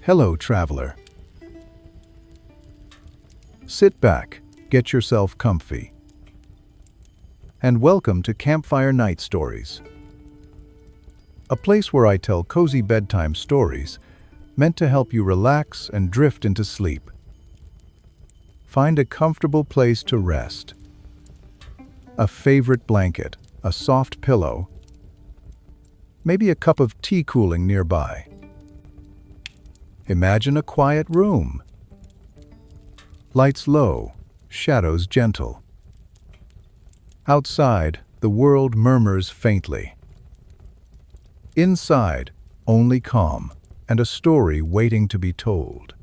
Hello, traveler. Sit back, get yourself comfy, and welcome to Campfire Night Stories, a place where I tell cozy bedtime stories meant to help you relax and drift into sleep. Find a comfortable place to rest, a favorite blanket, a soft pillow, maybe a cup of tea cooling nearby. Imagine a quiet room. Lights low, shadows gentle. Outside, the world murmurs faintly. Inside, only calm and a story waiting to be told.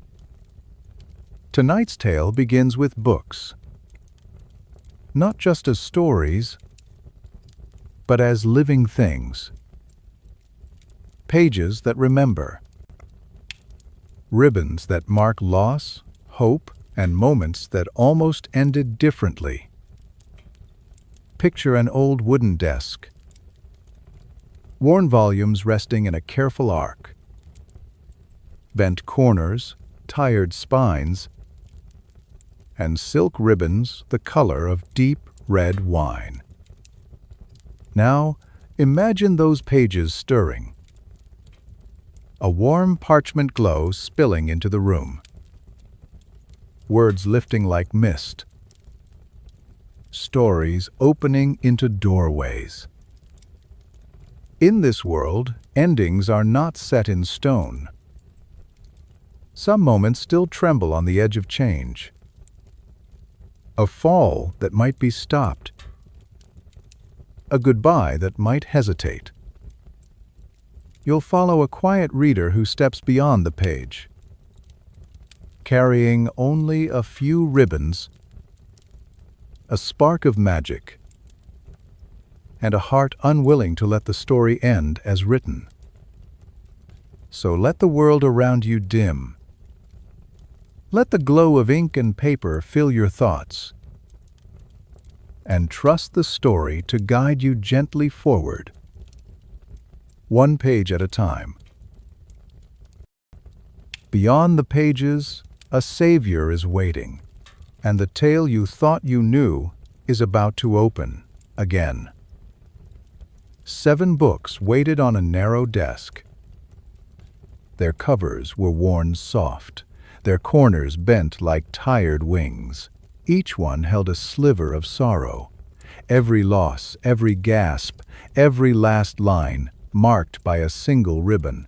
Tonight's tale begins with books, not just as stories, but as living things. Pages that remember. Ribbons that mark loss, hope, and moments that almost ended differently. Picture an old wooden desk, worn volumes resting in a careful arc, bent corners, tired spines, and silk ribbons the color of deep red wine. Now, imagine those pages stirring, a warm parchment glow spilling into the room, words lifting like mist, stories opening into doorways. In this world, endings are not set in stone. Some moments still tremble on the edge of change. A fall that might be stopped. A goodbye that might hesitate. You'll follow a quiet reader who steps beyond the page, carrying only a few ribbons, a spark of magic, and a heart unwilling to let the story end as written. So let the world around you dim. Let the glow of ink and paper fill your thoughts, and trust the story to guide you gently forward, one page at a time. Beyond the pages, a savior is waiting, and the tale you thought you knew is about to open again. 7 books waited on a narrow desk. Their covers were worn soft, their corners bent like tired wings. Each one held a sliver of sorrow. Every loss, every gasp, every last line marked by a single ribbon.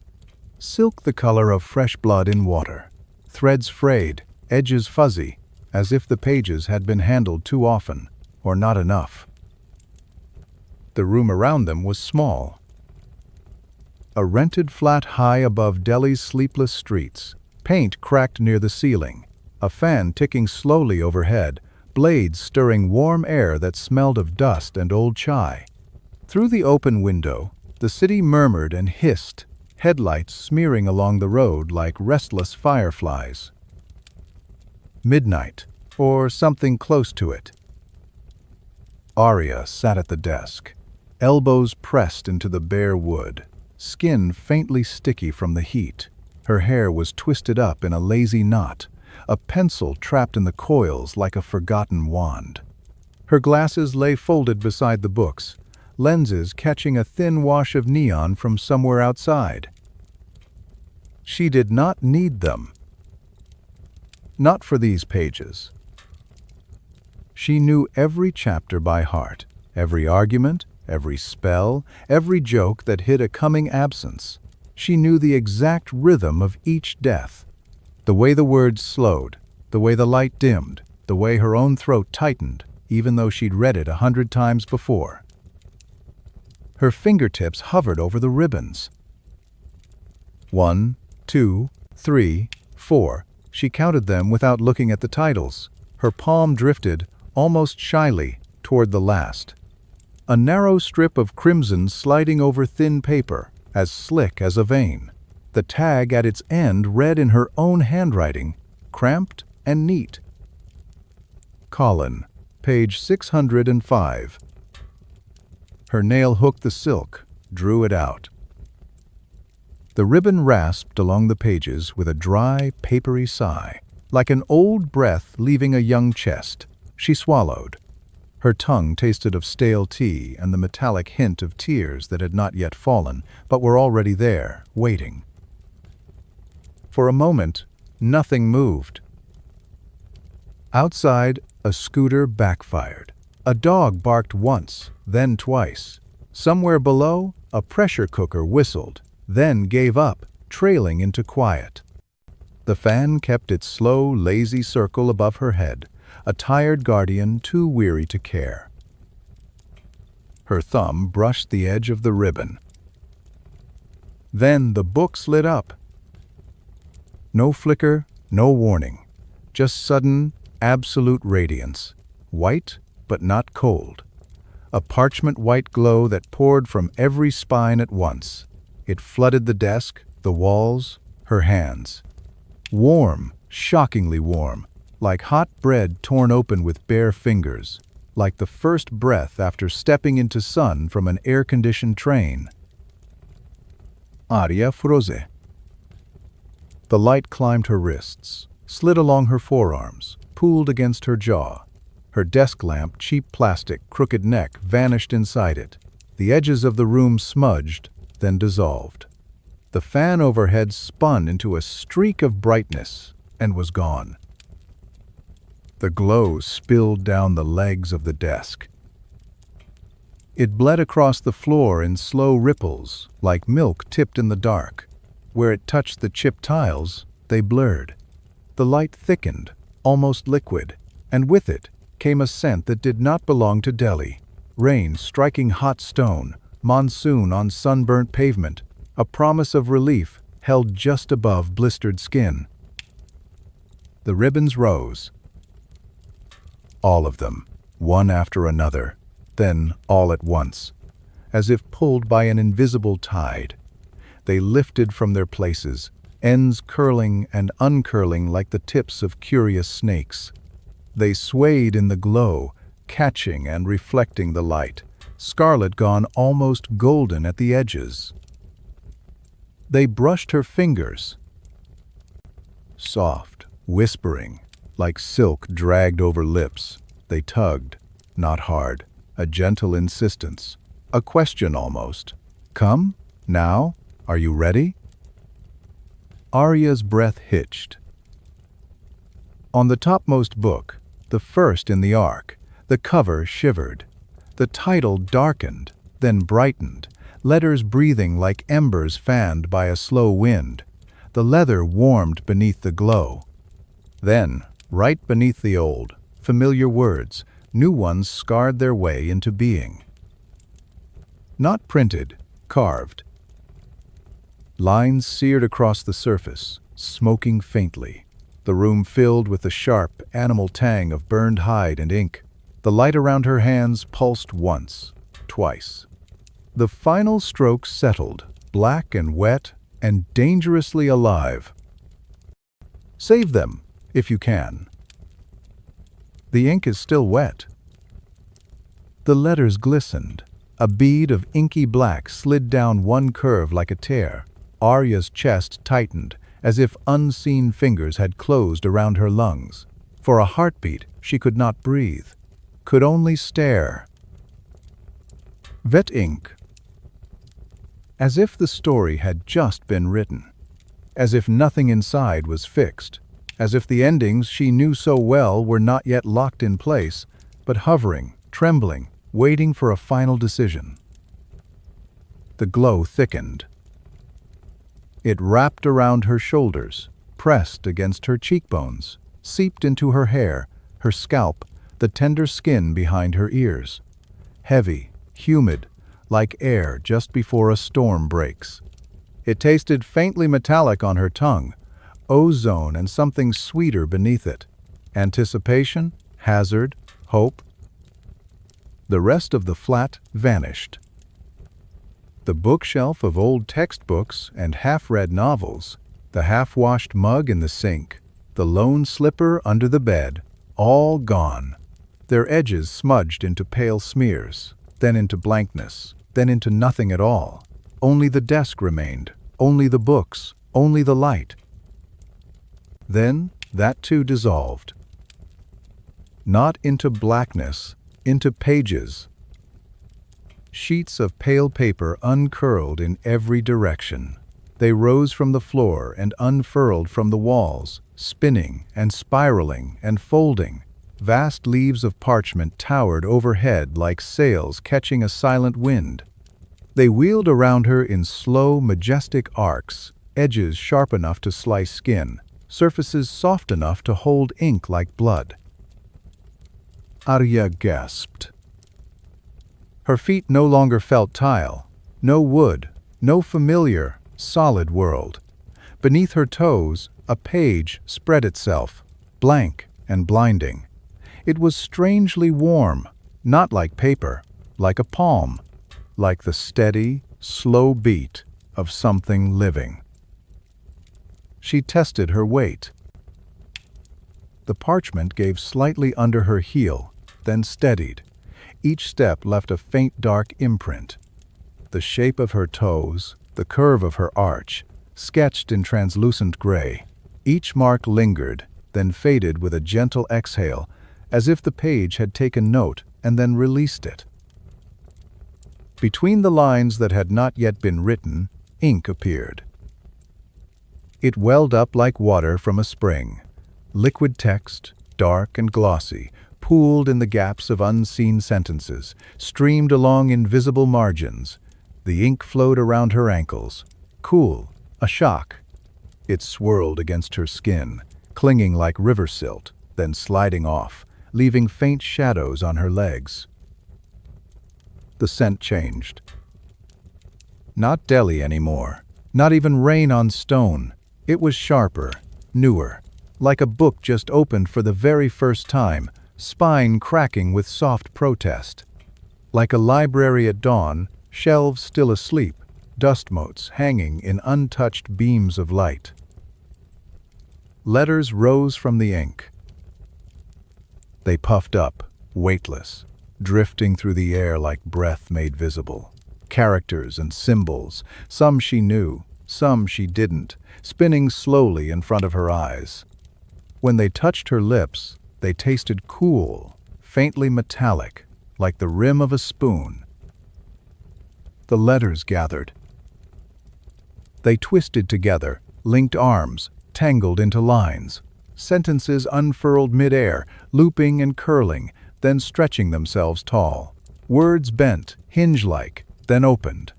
Silk the color of fresh blood in water. Threads frayed, edges fuzzy, as if the pages had been handled too often, or not enough. The room around them was small. A rented flat high above Delhi's sleepless streets, paint cracked near the ceiling, a fan ticking slowly overhead, blades stirring warm air that smelled of dust and old chai. Through the open window, the city murmured and hissed, headlights smearing along the road like restless fireflies. Midnight, or something close to it. Arya sat at the desk, elbows pressed into the bare wood, skin faintly sticky from the heat. Her hair was twisted up in a lazy knot, a pencil trapped in the coils like a forgotten wand. Her glasses lay folded beside the books, lenses catching a thin wash of neon from somewhere outside. She did not need them. Not for these pages. She knew every chapter by heart, every argument, every spell, every joke that hid a coming absence. She knew the exact rhythm of each death, the way the words slowed, the way the light dimmed, the way her own throat tightened, even though she'd read it 100 times before. Her fingertips hovered over the ribbons. 1, 2, 3, 4. She counted them without looking at the titles. Her palm drifted, almost shyly, toward the last. A narrow strip of crimson sliding over thin paper, as slick as a vein. The tag at its end read in her own handwriting, cramped and neat. Colin, page 605. Her nail hooked the silk, drew it out. The ribbon rasped along the pages with a dry, papery sigh, like an old breath leaving a young chest. She swallowed. Her tongue tasted of stale tea and the metallic hint of tears that had not yet fallen, but were already there, waiting. For a moment, nothing moved. Outside, a scooter backfired. A dog barked once, then twice. Somewhere below, a pressure cooker whistled, then gave up, trailing into quiet. The fan kept its slow, lazy circle above her head, a tired guardian too weary to care. Her thumb brushed the edge of the ribbon. Then the books lit up. No flicker, no warning, just sudden, absolute radiance, white but not cold. A parchment-white glow that poured from every spine at once. It flooded the desk, the walls, her hands. Warm, shockingly warm, like hot bread torn open with bare fingers, like the first breath after stepping into sun from an air-conditioned train. Aria froze. The light climbed her wrists, slid along her forearms, pooled against her jaw. Her desk lamp, cheap plastic, crooked neck, vanished inside it. The edges of the room smudged, then dissolved. The fan overhead spun into a streak of brightness and was gone. The glow spilled down the legs of the desk. It bled across the floor in slow ripples, like milk tipped in the dark. Where it touched the chipped tiles, they blurred. The light thickened, almost liquid, and with it came a scent that did not belong to Delhi. Rain striking hot stone, monsoon on sunburnt pavement, a promise of relief held just above blistered skin. The ribbons rose. All of them, one after another, then all at once, as if pulled by an invisible tide. They lifted from their places, ends curling and uncurling like the tips of curious snakes. They swayed in the glow, catching and reflecting the light, scarlet gone almost golden at the edges. They brushed her fingers, soft, whispering, like silk dragged over lips. They tugged, not hard, a gentle insistence, a question almost. Come, now, are you ready? Arya's breath hitched. On the topmost book, the first in the ark, the cover shivered. The title darkened, then brightened, letters breathing like embers fanned by a slow wind. The leather warmed beneath the glow. Then, right beneath the old, familiar words, new ones scarred their way into being. Not printed, carved. Lines seared across the surface, smoking faintly. The room filled with the sharp, animal tang of burned hide and ink. The light around her hands pulsed once, twice. The final strokes settled, black and wet and dangerously alive. Save them, if you can. The ink is still wet. The letters glistened. A bead of inky black slid down one curve like a tear. Arya's chest tightened, as if unseen fingers had closed around her lungs. For a heartbeat, she could not breathe, could only stare. Vet ink. As if the story had just been written. As if nothing inside was fixed. As if the endings she knew so well were not yet locked in place, but hovering, trembling, waiting for a final decision. The glow thickened. It wrapped around her shoulders, pressed against her cheekbones, seeped into her hair, her scalp, the tender skin behind her ears. Heavy, humid, like air just before a storm breaks. It tasted faintly metallic on her tongue, ozone and something sweeter beneath it. Anticipation, hazard, hope. The rest of the flat vanished. The bookshelf of old textbooks and half-read novels, the half-washed mug in the sink, the lone slipper under the bed, all gone. Their edges smudged into pale smears, then into blankness, then into nothing at all. Only the desk remained, only the books, only the light. Then that too dissolved. Not into blackness, into pages. Sheets of pale paper uncurled in every direction. They rose from the floor and unfurled from the walls, spinning and spiraling and folding. Vast leaves of parchment towered overhead like sails catching a silent wind. They wheeled around her in slow, majestic arcs, edges sharp enough to slice skin, surfaces soft enough to hold ink like blood. Arya gasped. Her feet no longer felt tile, no wood, no familiar, solid world. Beneath her toes, a page spread itself, blank and blinding. It was strangely warm, not like paper, like a palm, like the steady, slow beat of something living. She tested her weight. The parchment gave slightly under her heel, then steadied. Each step left a faint dark imprint. The shape of her toes, the curve of her arch, sketched in translucent gray. Each mark lingered, then faded with a gentle exhale, as if the page had taken note and then released it. Between the lines that had not yet been written, ink appeared. It welled up like water from a spring. Liquid text, dark and glossy, pooled in the gaps of unseen sentences, streamed along invisible margins. The ink flowed around her ankles. Cool, a shock. It swirled against her skin, clinging like river silt, then sliding off, leaving faint shadows on her legs. The scent changed. Not Delhi anymore, not even rain on stone. It was sharper, newer, like a book just opened for the very first time, spine cracking with soft protest. Like a library at dawn, shelves still asleep, dust motes hanging in untouched beams of light. Letters rose from the ink. They puffed up, weightless, drifting through the air like breath made visible. Characters and symbols, some she knew, some she didn't, spinning slowly in front of her eyes. When they touched her lips, they tasted cool, faintly metallic, like the rim of a spoon. The letters gathered. They twisted together, linked arms, tangled into lines. Sentences unfurled mid-air, looping and curling, then stretching themselves tall. Words bent, hinge-like, then opened.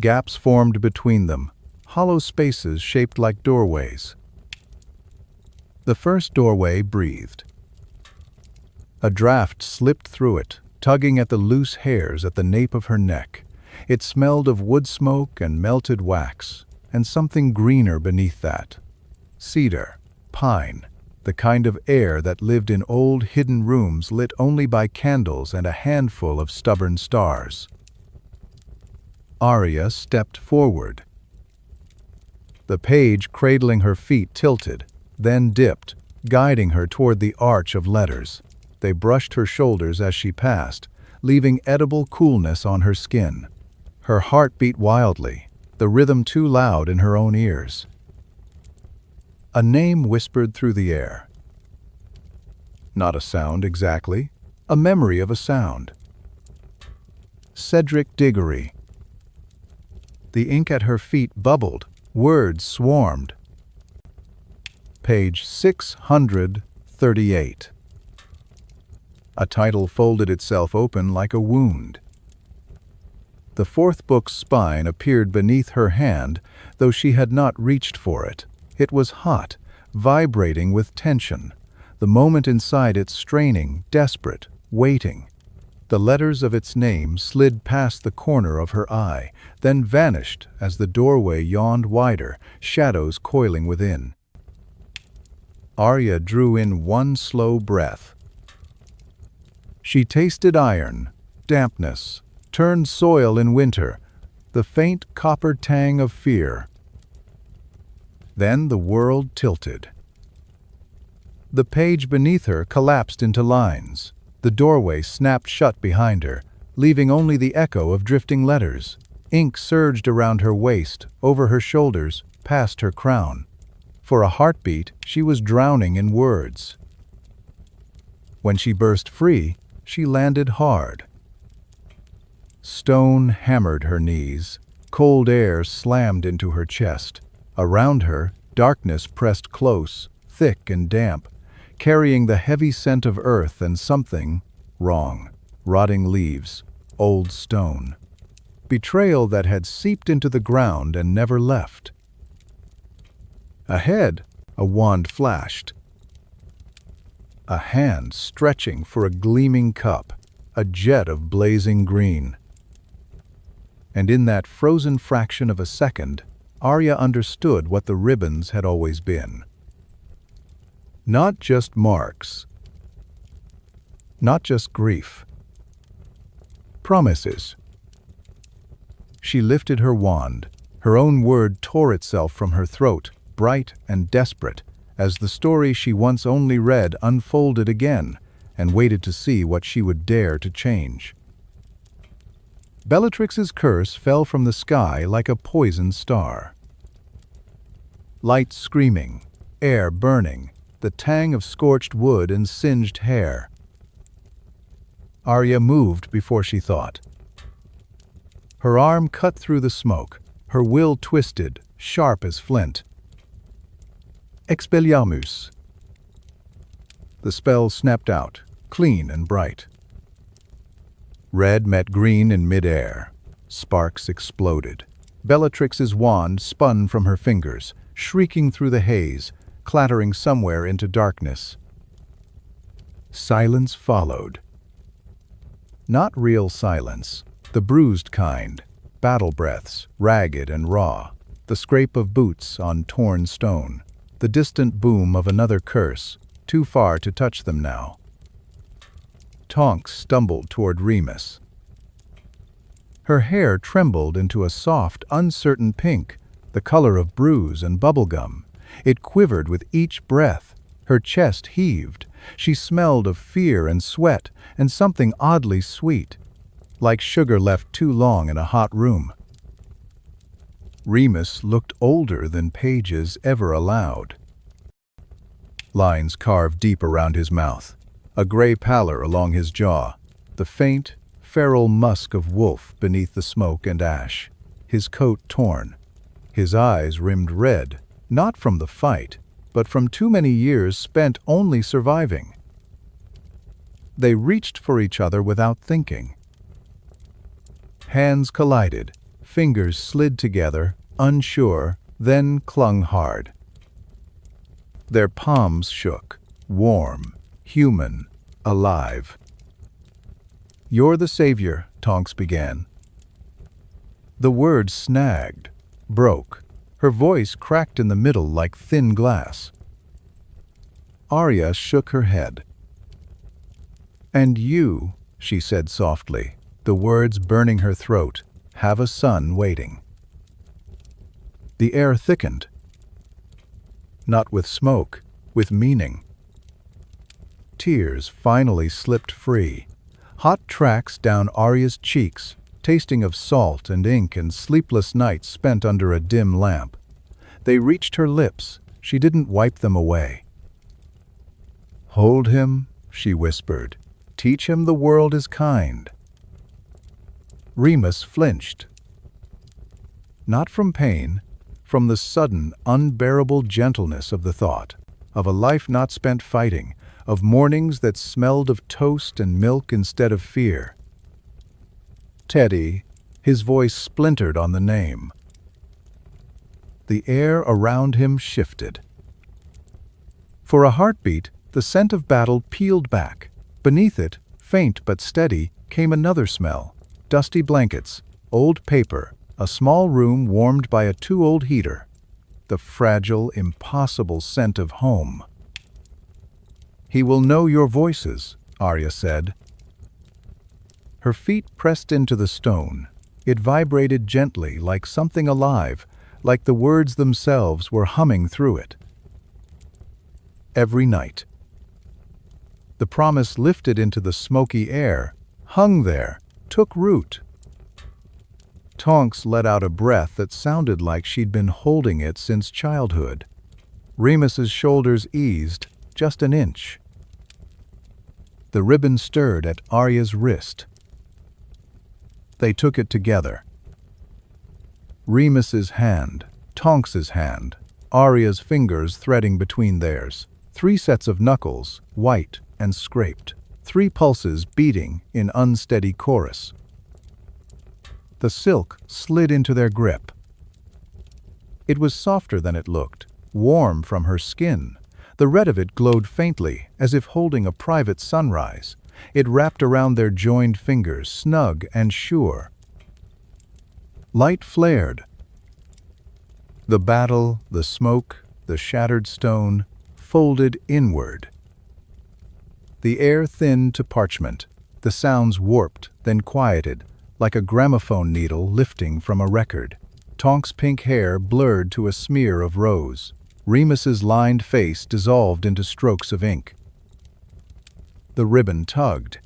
Gaps formed between them, hollow spaces shaped like doorways. The first doorway breathed. A draft slipped through it, tugging at the loose hairs at the nape of her neck. It smelled of wood smoke and melted wax, and something greener beneath that. Cedar, pine, the kind of air that lived in old hidden rooms lit only by candles and a handful of stubborn stars. Arya stepped forward. The page cradling her feet tilted, then dipped, guiding her toward the arch of letters. They brushed her shoulders as she passed, leaving edible coolness on her skin. Her heart beat wildly, the rhythm too loud in her own ears. A name whispered through the air. Not a sound exactly, a memory of a sound. Cedric Diggory. The ink at her feet bubbled, words swarmed. Page 638. A title folded itself open like a wound. The fourth book's spine appeared beneath her hand, though she had not reached for it. It was hot, vibrating with tension, the moment inside it straining, desperate, waiting. The letters of its name slid past the corner of her eye, then vanished as the doorway yawned wider, shadows coiling within. Arya drew in one slow breath. She tasted iron, dampness, turned soil in winter, the faint copper tang of fear. Then the world tilted. The page beneath her collapsed into lines. The doorway snapped shut behind her, leaving only the echo of drifting letters. Ink surged around her waist, over her shoulders, past her crown. For a heartbeat, she was drowning in words. When she burst free, she landed hard. Stone hammered her knees. Cold air slammed into her chest. Around her, darkness pressed close, thick and damp, carrying the heavy scent of earth and something wrong. Rotting leaves, old stone. Betrayal that had seeped into the ground and never left. Ahead, a wand flashed. A hand stretching for a gleaming cup, a jet of blazing green. And in that frozen fraction of a second, Arya understood what the ribbons had always been. Not just marks. Not just grief. Promises. She lifted her wand. Her own word tore itself from her throat, bright and desperate, as the story she once only read unfolded again, and waited to see what she would dare to change. Bellatrix's curse fell from the sky like a poisoned star. Light screaming, air burning, the tang of scorched wood and singed hair. Arya moved before she thought. Her arm cut through the smoke, her will twisted, sharp as flint. Expelliarmus. The spell snapped out, clean and bright. Red met green in mid-air. Sparks exploded. Bellatrix's wand spun from her fingers, shrieking through the haze, clattering somewhere into darkness. Silence followed. Not real silence, the bruised kind, battle breaths, ragged and raw, the scrape of boots on torn stone, the distant boom of another curse, too far to touch them now. Tonks stumbled toward Remus. Her hair trembled into a soft, uncertain pink, the color of bruise and bubblegum. It quivered with each breath. Her chest heaved. She smelled of fear and sweat and something oddly sweet, like sugar left too long in a hot room. Remus looked older than pages ever allowed. Lines carved deep around his mouth, a gray pallor along his jaw, the faint, feral musk of wolf beneath the smoke and ash, his coat torn, his eyes rimmed red, not from the fight, but from too many years spent only surviving. They reached for each other without thinking. Hands collided, fingers slid together, unsure, then clung hard. Their palms shook, warm, human, alive. "You're the savior," Tonks began. The words snagged, broke. Her voice cracked in the middle like thin glass. Arya shook her head. "And you," she said softly, the words burning her throat, "have a son waiting." The air thickened. Not with smoke, with meaning. Tears finally slipped free. Hot tracks down Arya's cheeks, tasting of salt and ink and sleepless nights spent under a dim lamp. They reached her lips. She didn't wipe them away. "Hold him," she whispered. "Teach him the world is kind." Remus flinched. Not from pain, from the sudden, unbearable gentleness of the thought, of a life not spent fighting, of mornings that smelled of toast and milk instead of fear. "Teddy," his voice splintered on the name. The air around him shifted. For a heartbeat, the scent of battle peeled back. Beneath it, faint but steady, came another smell. Dusty blankets, old paper, a small room warmed by a too-old heater. The fragile, impossible scent of home. "He will know your voices," Arya said. Her feet pressed into the stone. It vibrated gently, like something alive, like the words themselves were humming through it. Every night. The promise lifted into the smoky air, hung there, took root. Tonks let out a breath that sounded like she'd been holding it since childhood. Remus's shoulders eased just an inch. The ribbon stirred at Arya's wrist. They took it together. Remus's hand, Tonks's hand, Arya's fingers threading between theirs. 3 sets of knuckles, white and scraped. 3 pulses beating in unsteady chorus. The silk slid into their grip. It was softer than it looked, warm from her skin. The red of it glowed faintly, as if holding a private sunrise. It wrapped around their joined fingers, snug and sure. Light flared. The battle, the smoke, the shattered stone, folded inward. The air thinned to parchment. The sounds warped, then quieted, like a gramophone needle lifting from a record. Tonk's pink hair blurred to a smear of rose. Remus's lined face dissolved into strokes of ink. The ribbon tugged.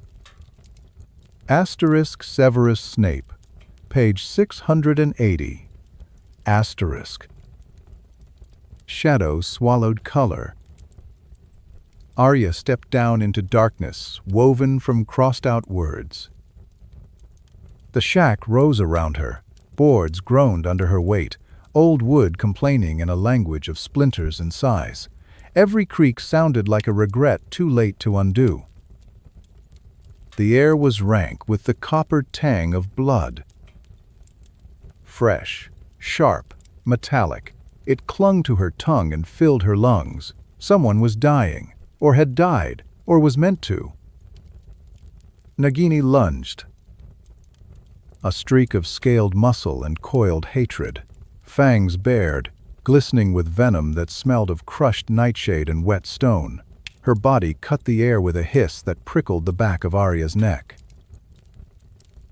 Asterisk Severus Snape, page 680. Asterisk. Shadow swallowed color. Arya stepped down into darkness, woven from crossed-out words. The shack rose around her. Boards groaned under her weight, old wood complaining in a language of splinters and sighs. Every creak sounded like a regret too late to undo. The air was rank with the copper tang of blood. Fresh, sharp, metallic, it clung to her tongue and filled her lungs. Someone was dying, or had died, or was meant to. Nagini lunged. A streak of scaled muscle and coiled hatred. Fangs bared, glistening with venom that smelled of crushed nightshade and wet stone. Her body cut the air with a hiss that prickled the back of Arya's neck.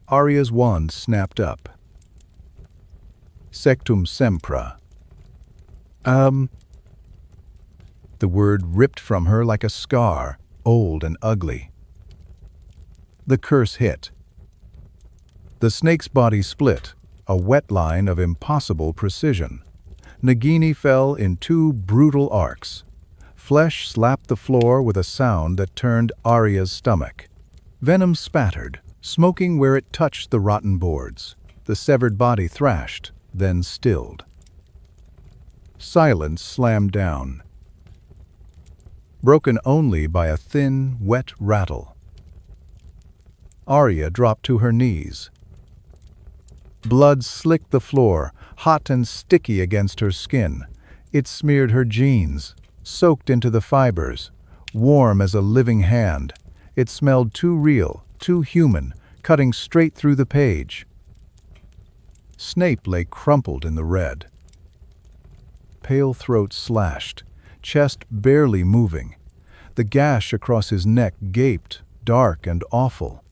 Arya's wand snapped up. Sectum sempra. The word ripped from her like a scar, old and ugly. The curse hit. The snake's body split, a wet line of impossible precision. Nagini fell in 2 brutal arcs. Flesh slapped the floor with a sound that turned Arya's stomach. Venom spattered, smoking where it touched the rotten boards. The severed body thrashed, then stilled. Silence slammed down, broken only by a thin, wet rattle. Arya dropped to her knees. Blood slicked the floor, hot and sticky against her skin. It smeared her jeans, soaked into the fibers, warm as a living hand. It smelled too real, too human, cutting straight through the page. Snape lay crumpled in the red. Pale throat slashed, chest barely moving. The gash across his neck gaped, dark and awful.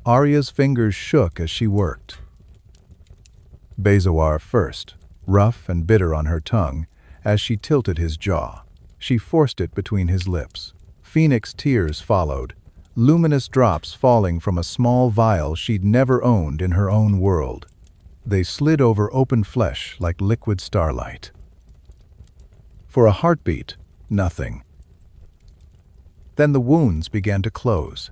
Arya's fingers shook as she worked. Bezoar first, rough and bitter on her tongue, as she tilted his jaw. She forced it between his lips. Phoenix tears followed, luminous drops falling from a small vial she'd never owned in her own world. They slid over open flesh like liquid starlight. For a heartbeat, nothing. Then the wounds began to close.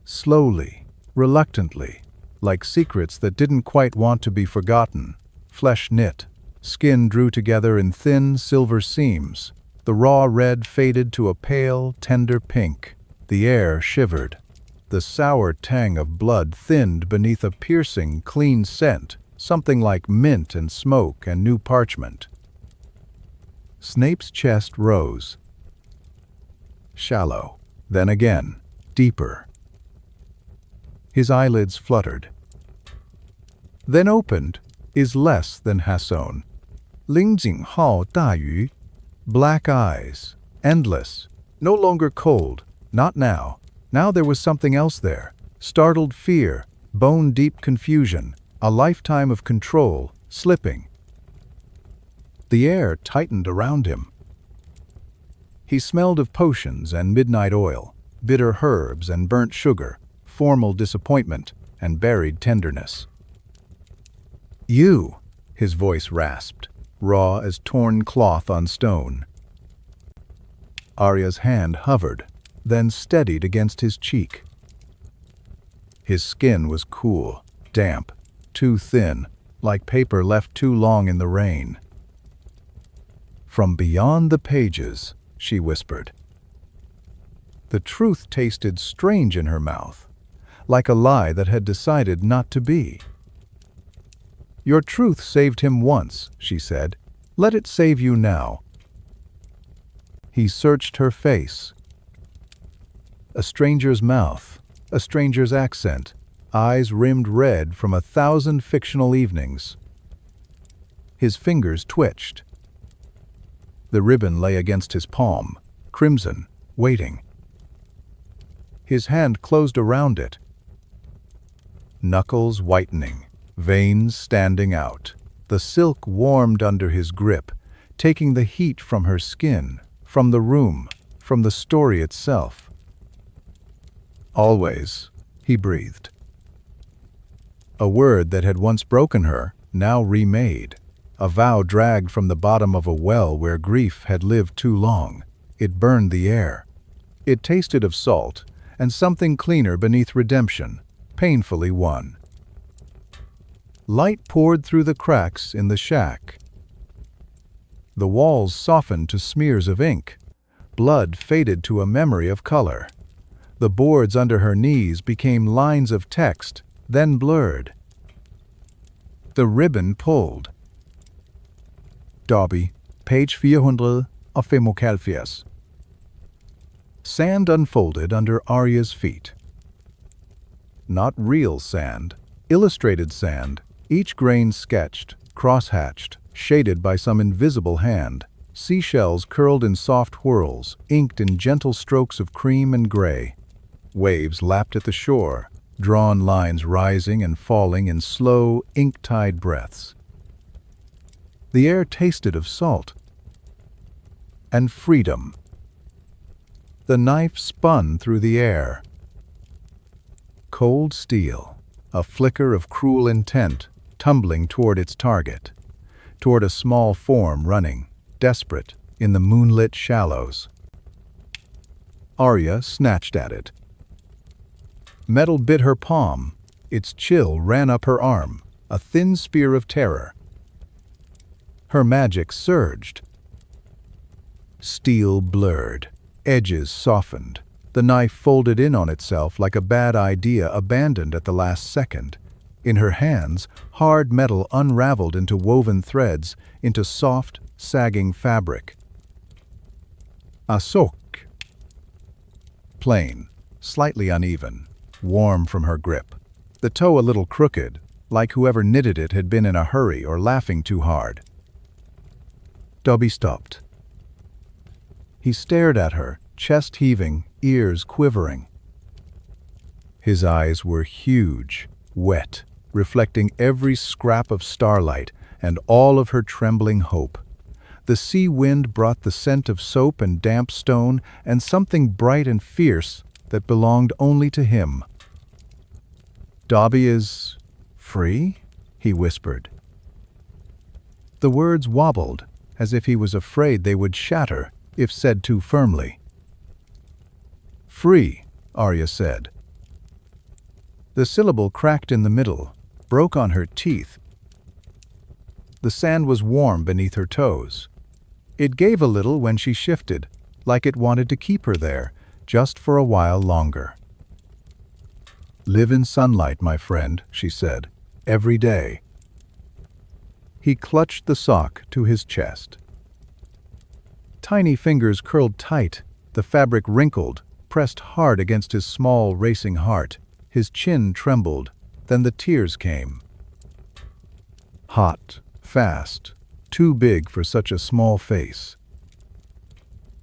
Slowly, reluctantly, like secrets that didn't quite want to be forgotten. Flesh knit, skin drew together in thin silver seams. The raw red faded to a pale, tender pink. The air shivered. The sour tang of blood thinned beneath a piercing, clean scent, something like mint and smoke and new parchment. Snape's chest rose. Shallow, then again, deeper. His eyelids fluttered. Then opened, is less than Hasson. Ling Jing Hao Da Yu. Black eyes, endless, no longer cold, not now. Now there was something else there. Startled fear, bone-deep confusion, a lifetime of control, slipping. The air tightened around him. He smelled of potions and midnight oil, bitter herbs and burnt sugar, formal disappointment, and buried tenderness. "You," his voice rasped, raw as torn cloth on stone. Arya's hand hovered, then steadied against his cheek. His skin was cool, damp, too thin, like paper left too long in the rain. "From beyond the pages," she whispered. The truth tasted strange in her mouth, like a lie that had decided not to be. "Your truth saved him once," she said. "Let it save you now." He searched her face. A stranger's mouth, a stranger's accent, eyes rimmed red from 1,000 fictional evenings. His fingers twitched. The ribbon lay against his palm, crimson, waiting. His hand closed around it. Knuckles whitening, veins standing out. The silk warmed under his grip, taking the heat from her skin, from the room, from the story itself. "Always," he breathed. A word that had once broken her, now remade. A vow dragged from the bottom of a well where grief had lived too long. It burned the air. It tasted of salt, and something cleaner beneath redemption, painfully won. Light poured through the cracks in the shack. The walls softened to smears of ink. Blood faded to a memory of color. The boards under her knees became lines of text, then blurred. The ribbon pulled. Dobby, page 445. Sand unfolded under Arya's feet. Not real sand, illustrated sand, each grain sketched, cross-hatched, shaded by some invisible hand. Seashells curled in soft whirls, inked in gentle strokes of cream and gray. Waves lapped at the shore, drawn lines rising and falling in slow, ink-tide breaths. The air tasted of salt and freedom. The knife spun through the air. Cold steel, a flicker of cruel intent, tumbling toward its target, toward a small form running, desperate, in the moonlit shallows. Arya snatched at it. Metal bit her palm. Its chill ran up her arm, a thin spear of terror. Her magic surged. Steel blurred, edges softened. The knife folded in on itself like a bad idea abandoned at the last second. In her hands, hard metal unraveled into woven threads, into soft, sagging fabric. Asok. Plain, slightly uneven, warm from her grip. The toe a little crooked, like whoever knitted it had been in a hurry or laughing too hard. Dobby stopped. He stared at her, chest heaving, ears quivering. His eyes were huge, wet, reflecting every scrap of starlight and all of her trembling hope. The sea wind brought the scent of soap and damp stone and something bright and fierce that belonged only to him. "Dobby is free?" he whispered. The words wobbled, as if he was afraid they would shatter if said too firmly. "Free," Arya said. The syllable cracked in the middle, broke on her teeth. The sand was warm beneath her toes. It gave a little when she shifted, like it wanted to keep her there, just for a while longer. "Live in sunlight, my friend," she said, "every day." He clutched the sock to his chest. Tiny fingers curled tight, the fabric wrinkled, pressed hard against his small, racing heart. His chin trembled, then the tears came. Hot, fast, too big for such a small face.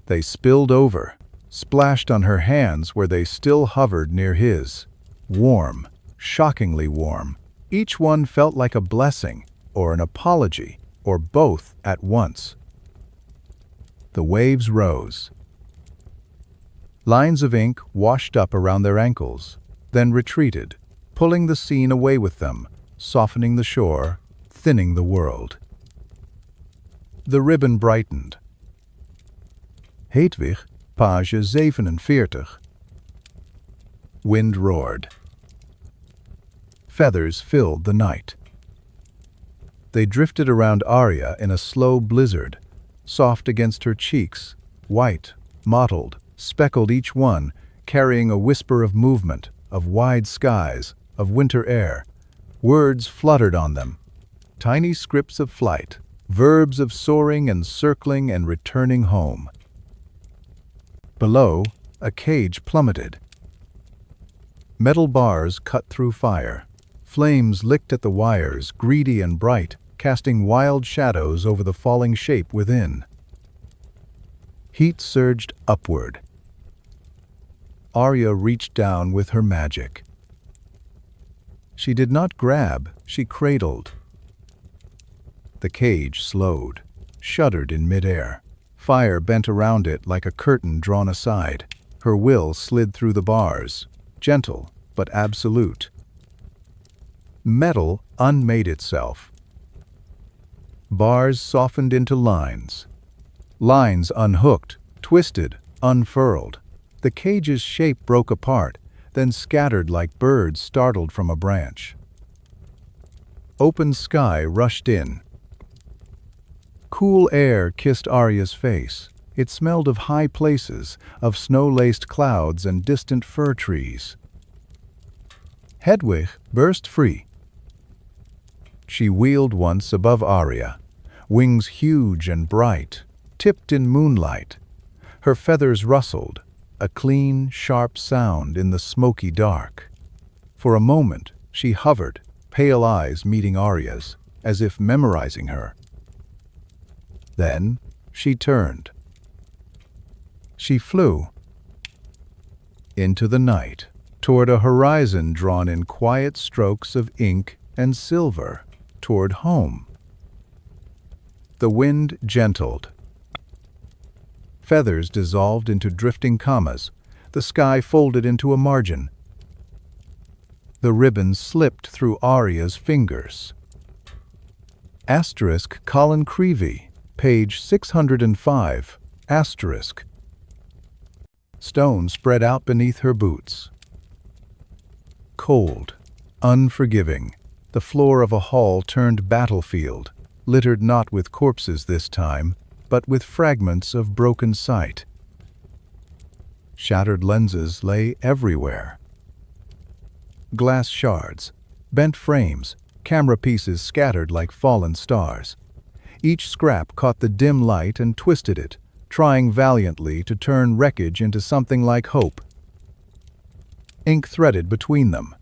They spilled over, splashed on her hands where they still hovered near his. Warm, shockingly warm. Each one felt like a blessing, or an apology, or both at once. The waves rose. Lines of ink washed up around their ankles, then retreated, pulling the scene away with them, softening the shore, thinning the world. The ribbon brightened. Hedwig, page 47. Wind roared. Feathers filled the night. They drifted around Arya in a slow blizzard, soft against her cheeks, white, mottled, speckled each one, carrying a whisper of movement, of wide skies, of winter air. Words fluttered on them, tiny scripts of flight, verbs of soaring and circling and returning home. Below, a cage plummeted. Metal bars cut through fire. Flames licked at the wires, greedy and bright, casting wild shadows over the falling shape within. Heat surged upward. Arya reached down with her magic. She did not grab, she cradled. The cage slowed, shuddered in midair. Fire bent around it like a curtain drawn aside. Her will slid through the bars, gentle but absolute. Metal unmade itself. Bars softened into lines. Lines unhooked, twisted, unfurled. The cage's shape broke apart, then scattered like birds startled from a branch. Open sky rushed in. Cool air kissed Arya's face. It smelled of high places, of snow-laced clouds and distant fir trees. Hedwig burst free. She wheeled once above Arya, wings huge and bright, tipped in moonlight. Her feathers rustled, a clean, sharp sound in the smoky dark. For a moment, she hovered, pale eyes meeting Arya's, as if memorizing her. Then she turned. She flew into the night, toward a horizon drawn in quiet strokes of ink and silver, toward home. The wind gentled. Feathers dissolved into drifting commas. The sky folded into a margin. The ribbon slipped through Arya's fingers. Asterisk Colin Creevy, page 605, asterisk. Stone spread out beneath her boots. Cold, unforgiving, the floor of a hall turned battlefield, littered not with corpses this time, but with fragments of broken sight. Shattered lenses lay everywhere. Glass shards, bent frames, camera pieces scattered like fallen stars. Each scrap caught the dim light and twisted it, trying valiantly to turn wreckage into something like hope. Ink threaded between them.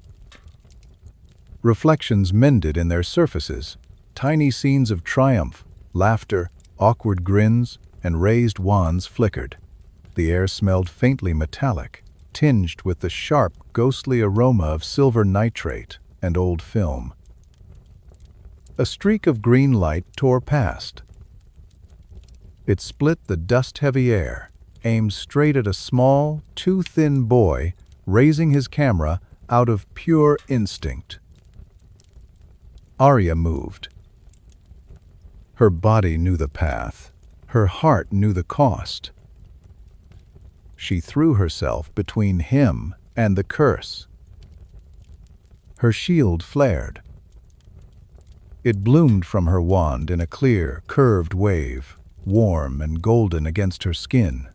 Reflections mended in their surfaces, tiny scenes of triumph, laughter, awkward grins, and raised wands flickered. The air smelled faintly metallic, tinged with the sharp, ghostly aroma of silver nitrate and old film. A streak of green light tore past. It split the dust-heavy air, aimed straight at a small, too thin boy raising his camera out of pure instinct. Arya moved. Her body knew the path. Her heart knew the cost. She threw herself between him and the curse. Her shield flared. It bloomed from her wand in a clear, curved wave, warm and golden against her skin.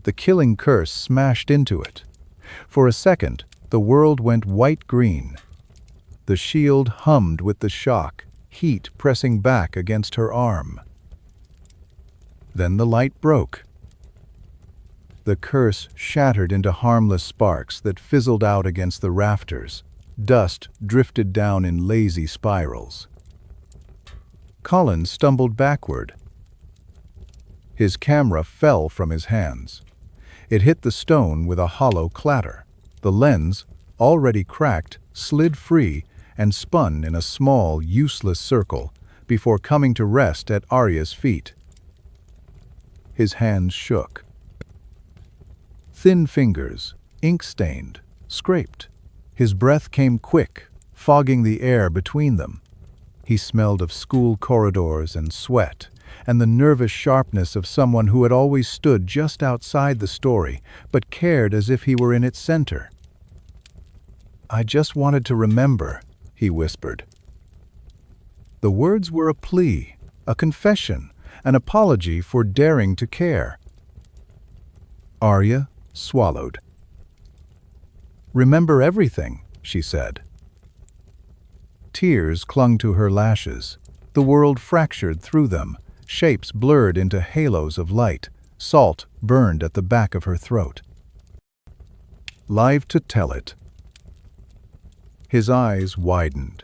The killing curse smashed into it. For a second, the world went white-green. The shield hummed with the shock, heat pressing back against her arm. Then the light broke. The curse shattered into harmless sparks that fizzled out against the rafters. Dust drifted down in lazy spirals. Colin stumbled backward. His camera fell from his hands. It hit the stone with a hollow clatter. The lens, already cracked, slid free and spun in a small, useless circle before coming to rest at Arya's feet. His hands shook. Thin fingers, ink-stained, scraped. His breath came quick, fogging the air between them. He smelled of school corridors and sweat, and the nervous sharpness of someone who had always stood just outside the story, but cared as if he were in its center. "I just wanted to remember," he whispered. The words were a plea, a confession, an apology for daring to care. Arya swallowed. "Remember everything," she said. Tears clung to her lashes. The world fractured through them, shapes blurred into halos of light, salt burned at the back of her throat. Live to tell it. His eyes widened.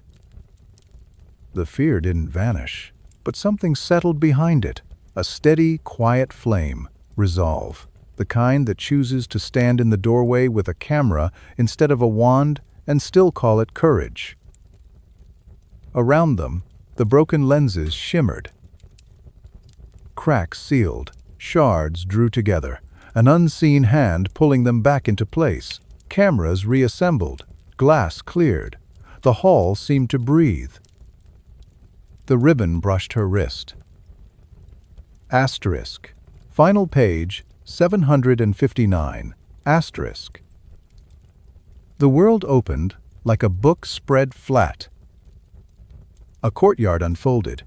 The fear didn't vanish, but something settled behind it, a steady, quiet flame, resolve, the kind that chooses to stand in the doorway with a camera instead of a wand and still call it courage. Around them, the broken lenses shimmered. Cracks sealed, shards drew together, an unseen hand pulling them back into place, cameras reassembled, glass cleared. The hall seemed to breathe. The ribbon brushed her wrist. Asterisk. Final page, 759. Asterisk. The world opened like a book spread flat. A courtyard unfolded.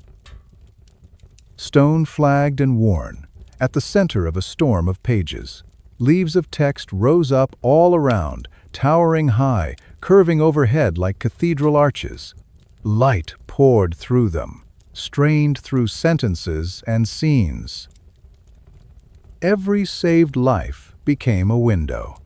Stone flagged and worn, at the center of a storm of pages. Leaves of text rose up all around, towering high, curving overhead like cathedral arches. Light poured through them, strained through sentences and scenes. Every saved life became a window.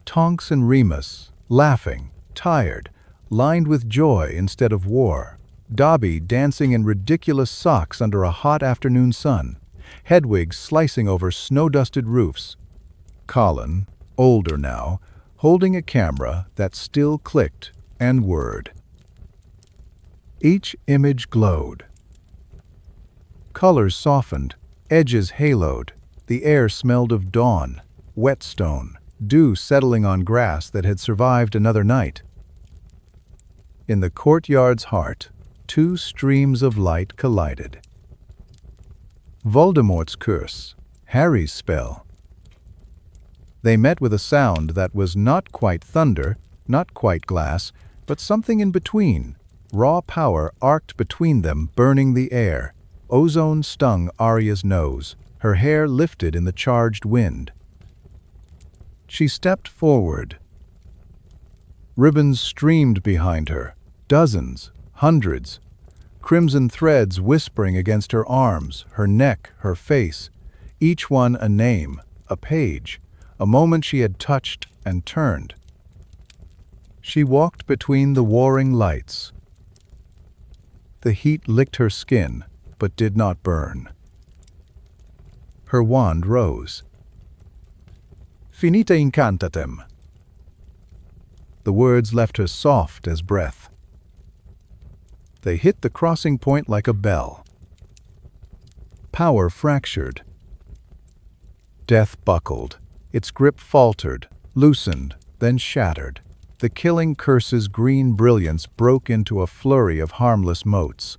Tonks and Remus, laughing, tired, lined with joy instead of war. Dobby dancing in ridiculous socks under a hot afternoon sun. Hedwig slicing over snow-dusted roofs. Colin, older now, holding a camera that still clicked and whirred. Each image glowed. Colors softened, edges haloed. The air smelled of dawn, whetstone, dew settling on grass that had survived another night. In the courtyard's heart, two streams of light collided. Voldemort's curse, Harry's spell. They met with a sound that was not quite thunder, not quite glass, but something in between. Raw power arced between them, burning the air. Ozone stung Arya's nose. Her hair lifted in the charged wind. She stepped forward. Ribbons streamed behind her, dozens, hundreds. Crimson threads whispering against her arms, her neck, her face. Each one a name, a page, a moment she had touched and turned. She walked between the warring lights. The heat licked her skin, but did not burn. Her wand rose. Finita incantatem. The words left her soft as breath. They hit the crossing point like a bell. Power fractured. Death buckled. Its grip faltered, loosened, then shattered. The killing curse's green brilliance broke into a flurry of harmless motes.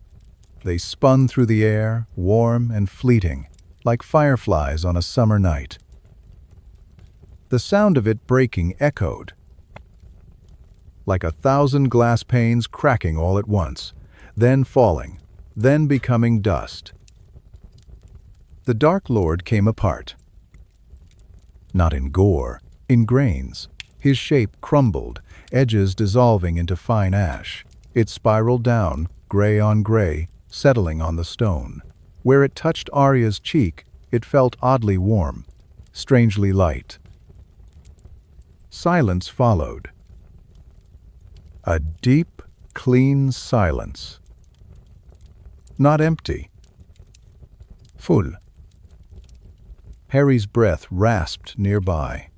They spun through the air, warm and fleeting, like fireflies on a summer night. The sound of it breaking echoed, like 1,000 glass panes cracking all at once, then falling, then becoming dust. The Dark Lord came apart. Not in gore, in grains. His shape crumbled, edges dissolving into fine ash. It spiraled down, gray on gray, settling on the stone. Where it touched Arya's cheek, it felt oddly warm, strangely light. Silence followed. A deep, clean silence. Not empty. Full. Harry's breath rasped nearby.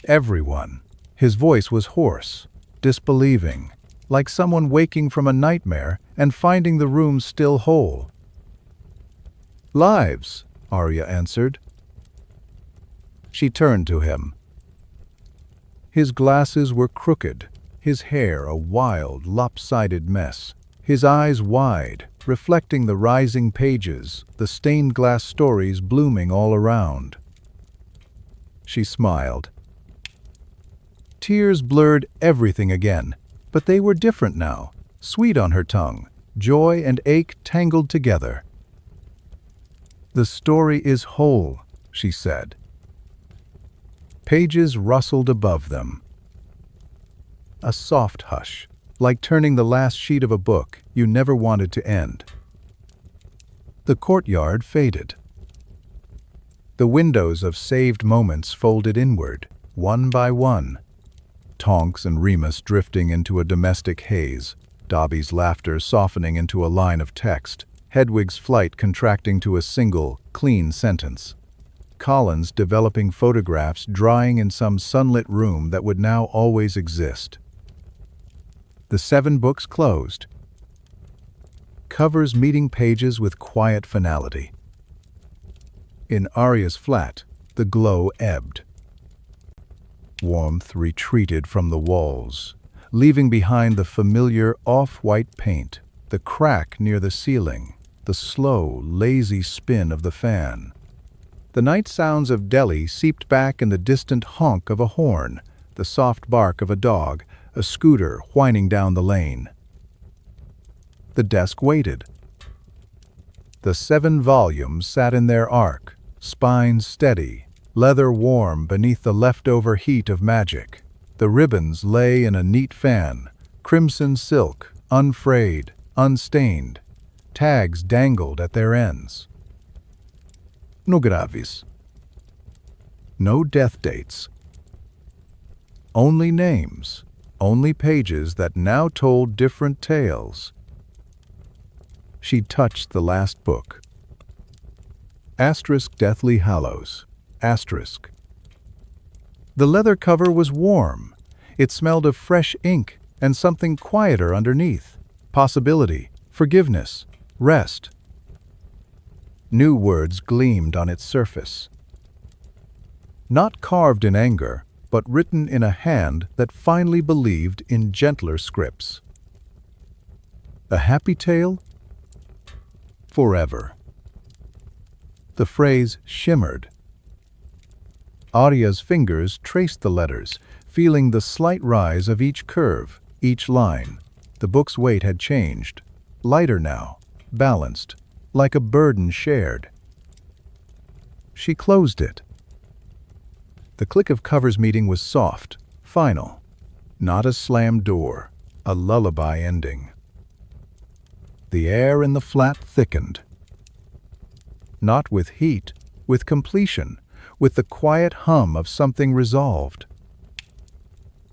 Everyone. His voice was hoarse, disbelieving, like someone waking from a nightmare and finding the room still whole. Lives, Arya answered. She turned to him. His glasses were crooked, his hair a wild, lopsided mess, his eyes wide, reflecting the rising pages, the stained glass stories blooming all around. She smiled. Tears blurred everything again, but they were different now, sweet on her tongue, joy and ache tangled together. "The story is whole," she said. Pages rustled above them. A soft hush, like turning the last sheet of a book you never wanted to end. The courtyard faded. The windows of saved moments folded inward, one by one. Tonks and Remus drifting into a domestic haze, Dobby's laughter softening into a line of text, Hedwig's flight contracting to a single, clean sentence. Collins developing photographs drying in some sunlit room that would now always exist. The 7 books closed. Covers meeting pages with quiet finality. In Arya's flat, the glow ebbed. Warmth retreated from the walls, leaving behind the familiar off-white paint, the crack near the ceiling, the slow, lazy spin of the fan. The night sounds of Delhi seeped back in the distant honk of a horn, the soft bark of a dog, a scooter whining down the lane. The desk waited. The 7 volumes sat in their arc, spines steady, leather warm beneath the leftover heat of magic. The ribbons lay in a neat fan, crimson silk, unfrayed, unstained. Tags dangled at their ends. No gravis. No death dates. Only names, only pages that now told different tales. She touched the last book. Asterisk Deathly Hallows. Asterisk. The leather cover was warm. It smelled of fresh ink and something quieter underneath. Possibility, forgiveness, rest. New words gleamed on its surface. Not carved in anger, but written in a hand that finally believed in gentler scripts. A happy tale? Forever. The phrase shimmered. Arya's fingers traced the letters, feeling the slight rise of each curve, each line. The book's weight had changed. Lighter now, balanced, like a burden shared. She closed it. The click of covers meeting was soft, final. Not a slammed door, a lullaby ending. The air in the flat thickened. Not with heat, with completion, with the quiet hum of something resolved.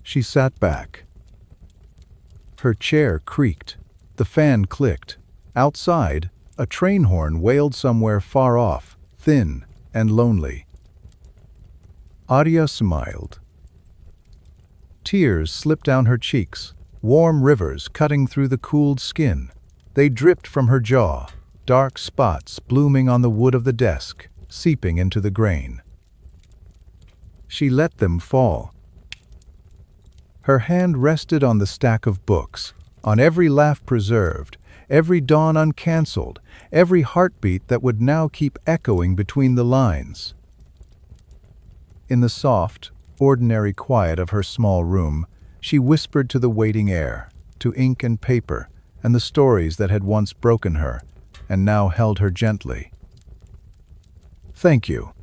She sat back. Her chair creaked. The fan clicked. Outside, a train horn wailed somewhere far off, thin and lonely. Arya smiled. Tears slipped down her cheeks, warm rivers cutting through the cooled skin. They dripped from her jaw, dark spots blooming on the wood of the desk, seeping into the grain. She let them fall. Her hand rested on the stack of books, on every laugh preserved, every dawn uncancelled, every heartbeat that would now keep echoing between the lines. In the soft, ordinary quiet of her small room, she whispered to the waiting air, to ink and paper, and the stories that had once broken her, and now held her gently. "Thank you.